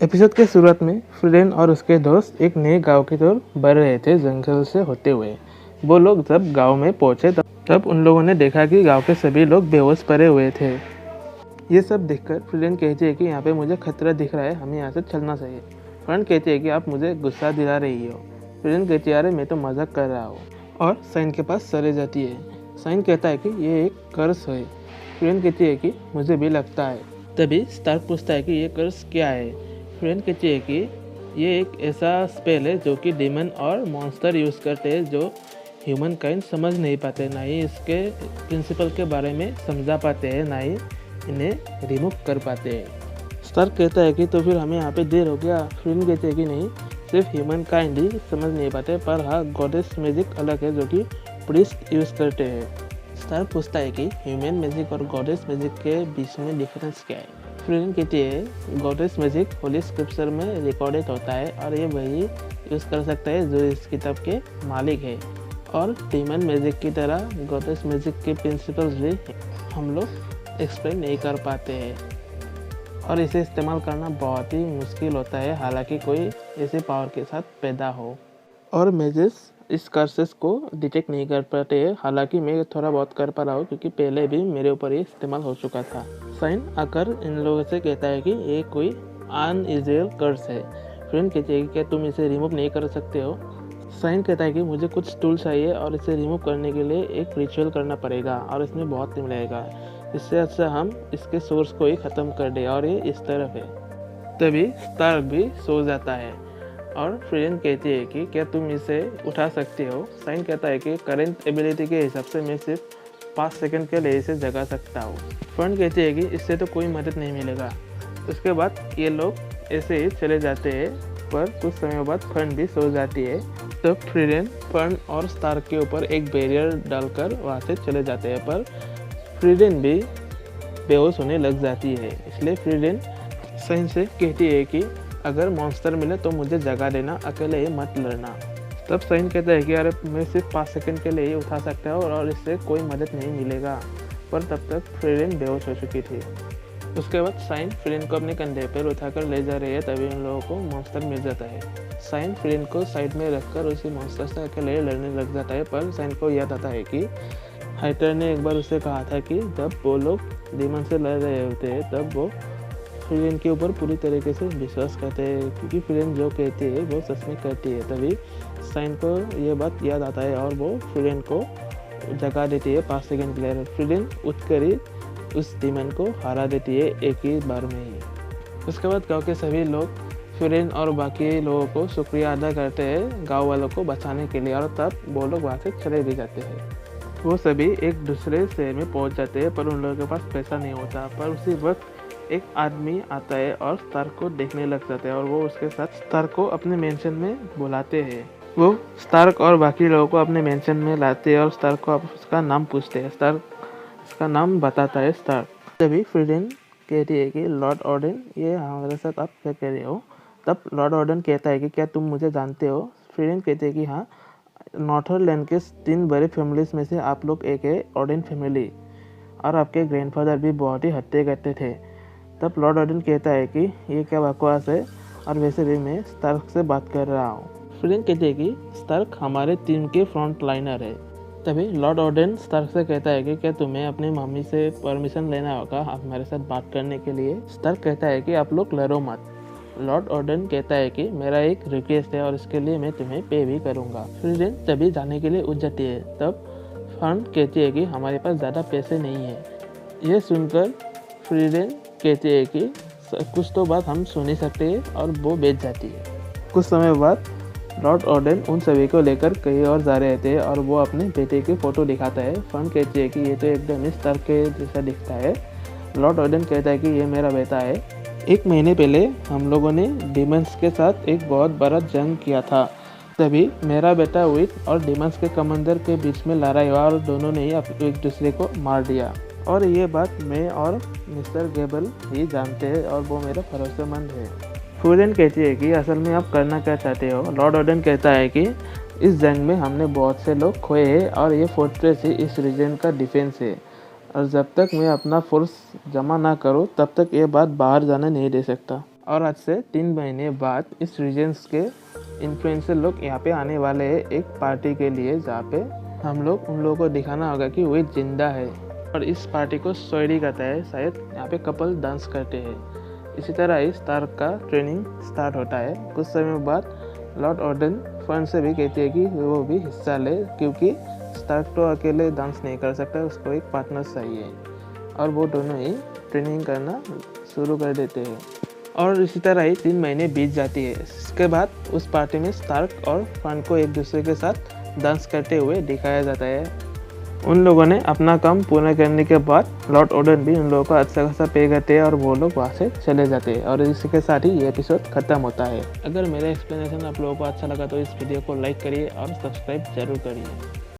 Episode के शुरुआत में फ्रीडेन और उसके दोस्त एक नए गांव की ओर बढ़ रहे थे जंगल से होते हुए। वो लोग जब गांव में पहुंचे तब उन लोगों ने देखा कि गांव के सभी लोग बेहोश पड़े हुए थे। ये सब देखकर फ्रीडेन कहती है कि यहाँ पे मुझे खतरा दिख रहा है, हमें यहाँ से चलना चाहिए। फ्रेंड कहती है कि आप मुझे गुस्सा दिला रही हो। फ्रीडेन कहती है अरे मैं तो मजाक कर रहा हूँ, और साइन के पास चले जाती है। साइन कहता है कि ये एक कर्स है। फ्रीडेन कहती है कि मुझे भी लगता है। तभी स्टार्क पूछता है कि ये कर्स क्या है। फ्रेंड कहती है कि ये एक ऐसा स्पेल है जो कि डीमन और मॉन्स्टर यूज़ करते हैं जो ह्यूमन काइंड समझ नहीं पाते, ना ही इसके प्रिंसिपल के बारे में समझा पाते हैं, ना ही इन्हें रिमूव कर पाते हैं। स्टार्क कहता है कि तो फिर हमें यहाँ पे देर हो गया। फ्रेंड कहते हैं कि नहीं, सिर्फ ह्यूमन काइंड ही समझ नहीं पाते, पर हाँ गॉडेस मैजिक अलग है जो कि प्रीस्ट यूज़ करते हैं। स्टार्क पूछता है कि ह्यूमन मैजिक और गॉडेस मैजिक के बीच में डिफरेंस क्या है। फ्रीडेन कहती है गॉडेस मैजिक होली स्क्रिप्चर में रिकॉर्डेड होता है और ये वही यूज़ कर सकता है जो इस किताब के मालिक है, और डीमन मैजिक की तरह गॉडेस मैजिक के प्रिंसिपल्स भी हम लोग एक्सप्लेन नहीं कर पाते हैं, और इसे इस्तेमाल करना बहुत ही मुश्किल होता है, हालांकि कोई ऐसे पावर के साथ पैदा हो। और मैजेस इस कर्सेस को डिटेक्ट नहीं कर पाते हैं, हालांकि मैं थोड़ा बहुत कर पा रहा हूँ क्योंकि पहले भी मेरे ऊपर ये इस्तेमाल हो चुका था। साइन आकर इन लोगों से कहता है कि ये कोई अनइज़ुअल कर्स है। फ्रेंड कहती है कि क्या तुम इसे रिमूव नहीं कर सकते हो। साइन कहता है कि मुझे कुछ टूल चाहिए और इसे रिमूव करने के लिए एक रिचुअल करना पड़ेगा और इसमें बहुत टाइम लगेगा, इससे अच्छा हम इसके सोर्स को ही ख़त्म कर दें, और ये इस तरफ है। तभी स्टार्क भी सो जाता है और फ्रीडेन कहती है कि क्या तुम इसे उठा सकते हो। साइन कहता है कि करेंट एबिलिटी के हिसाब से मैं सिर्फ 5 सेकंड के लिए इसे जगा सकता हूँ। फ्रेंड कहती है कि इससे तो कोई मदद नहीं मिलेगा। उसके बाद ये लोग ऐसे ही चले जाते हैं, पर कुछ समय बाद फर्न भी सो जाती है। तब फ्रीडेन फर्न और स्टार्क के ऊपर एक बैरियर डालकर वहाँ से चले जाते हैं, पर फ्रीडेन भी बेहोश होने लग जाती है। इसलिए फ्रीडेन साइन से कहती है कि अगर मॉन्स्टर मिले तो मुझे जगा देना, अकेले ही मत लड़ना। तब साइन कहता है कि अरे मैं सिर्फ 5 सेकंड के लिए ही उठा सकता हूँ और इससे कोई मदद नहीं मिलेगा, पर तब तक फ्रीडेन बेहोश हो चुकी थी। उसके बाद साइन फ्रीडेन को अपने कंधे पर उठाकर ले जा रही है, तभी उन लोगों को मॉन्स्टर मिल जाता है। साइन फ्रीडेन को साइड में रखकर उसी मॉन्स्टर से अकेले लड़ने लग जाता है, पर साइन को याद आता है कि हाइटर ने एक बार उसे कहा था कि जब वो लोग डीमन से लड़ रहे होते हैं तब वो फ्रीडेन के ऊपर पूरी तरीके से विश्वास करते हैं, क्योंकि फ्रीडेन जो कहती है वो सच में करती है। तभी साइन को ये बात याद आता है और वो फ्रीडेन को जगा देती है 5 सेकंड के लिए। फ्रीडेन उठकर ही उस डीमन को हरा देती है एक ही बार में ही। उसके बाद गांव के सभी लोग फ्रीडेन और बाकी लोगों को शुक्रिया अदा करते हैं गांव वालों को बचाने के लिए, और तब वो लोग वहाँ से चले भी जाते हैं। वो सभी एक दूसरे शहर में पहुँच जाते हैं, पर उन लोगों के पास पैसा नहीं होता। पर उसी वक्त एक आदमी आता है और स्टार्क को देखने लग जाता है, और वो उसके साथ स्टार्क को अपने मेंशन में बुलाते हैं। वो स्टार्क और बाकी लोगों को अपने मेंशन में लाते हैं और स्टार्क को उसका नाम पूछते हैं। स्टार्क उसका नाम बताता है स्टार्क। तभी फ्रीडेन कहती है कि लॉर्ड ऑर्डन, ये हमारे साथ आप क्या कह रहे हो। तब लॉर्ड ऑर्डन कहता है कि क्या तुम मुझे जानते हो। फ्रीडेन कहते हैं कि हाँ, नॉर्थलैंड के 3 बड़े फैमिलीज में से आप लोग एक है, ऑर्डन फैमिली, और आपके ग्रैंडफादर भी बहुत ही हत्या करते थे। तब लॉर्ड ऑर्डन कहता है कि ये क्या बकवास है, और वैसे भी मैं स्टार्क से बात कर रहा हूँ। फ्रीडेन कहते हैं कि स्टार्क हमारे टीम के फ्रंट लाइनर है। तभी लॉर्ड ऑर्डन स्टार्क से कहता है कि क्या तुम्हें अपनी मम्मी से परमिशन लेना होगा हमारे साथ बात करने के लिए। स्टार्क कहता है कि आप लोग लड़ो मत। लॉर्ड ऑर्डन कहता है कि मेरा एक रिक्वेस्ट है और इसके लिए मैं तुम्हें पे भी करूँगा। फ्रीडेन तभी जाने के लिए उठ जाती है। तब फर्न कहती है कि हमारे पास ज़्यादा पैसे नहीं है। यह सुनकर फ्रीडेन कहती है कि कुछ तो बात हम सुन ही सकते हैं, और वो बेच जाती है। कुछ समय बाद लॉर्ड ऑर्डन उन सभी को लेकर कहीं और जा रहे थे और वो अपने बेटे की फ़ोटो दिखाता है। फर्न कहती है कि ये तो एकदम स्टार्क के जैसा दिखता है। लॉर्ड ऑर्डन कहता है कि ये मेरा बेटा है। 1 महीने पहले हम लोगों ने डीमंस के साथ एक बहुत बड़ा जंग किया था। तभी मेरा बेटा विट और डीमंस के कमांडर के बीच में लड़ाई हुआ और दोनों ने ही एक दूसरे को मार दिया, और ये बात मैं और मिस्टर गेबल ही जानते हैं, और वो मेरा भरोसेमंद है। फ्रीडेन कहती है कि असल में आप करना क्या चाहते हो। लॉर्ड ऑर्डन कहता है कि इस जंग में हमने बहुत से लोग खोए हैं और ये फोर्ट्रेस ही इस रीजन का डिफेंस है, और जब तक मैं अपना फोर्स जमा ना करूं तब तक ये बात बाहर जाने नहीं दे सकता। और आज से 3 महीने बाद इस रीजन्स के इन्फ्लुएंसर लोग यहाँ पे आने वाले हैं एक पार्टी के लिए, जहाँ पे हम लोग उन लोगों को दिखाना होगा कि वो जिंदा है। और इस पार्टी को सोयरी कहता है, शायद यहाँ पे कपल डांस करते हैं। इसी तरह ही स्टार्क का ट्रेनिंग स्टार्ट होता है। कुछ समय बाद लॉर्ड ऑर्डन फर्न से भी कहती है कि वो भी हिस्सा ले, क्योंकि स्टार्क तो अकेले डांस नहीं कर सकता, उसको एक पार्टनर चाहिए। और वो दोनों ही ट्रेनिंग करना शुरू कर देते हैं। और इसी तरह ही 3 महीने बीत जाती है। इसके बाद उस पार्टी में स्टार्क और फर्न को एक दूसरे के साथ डांस करते हुए दिखाया जाता है। उन लोगों ने अपना काम पूरा करने के बाद लॉर्ड ऑर्डन भी उन लोगों को अच्छा खासा पे करते हैं और वो लोग वहाँ से चले जाते हैं। और इसी के साथ ही ये एपिसोड खत्म होता है। अगर मेरा एक्सप्लेनेशन आप लोगों को अच्छा लगा तो इस वीडियो को लाइक करिए और सब्सक्राइब जरूर करिए।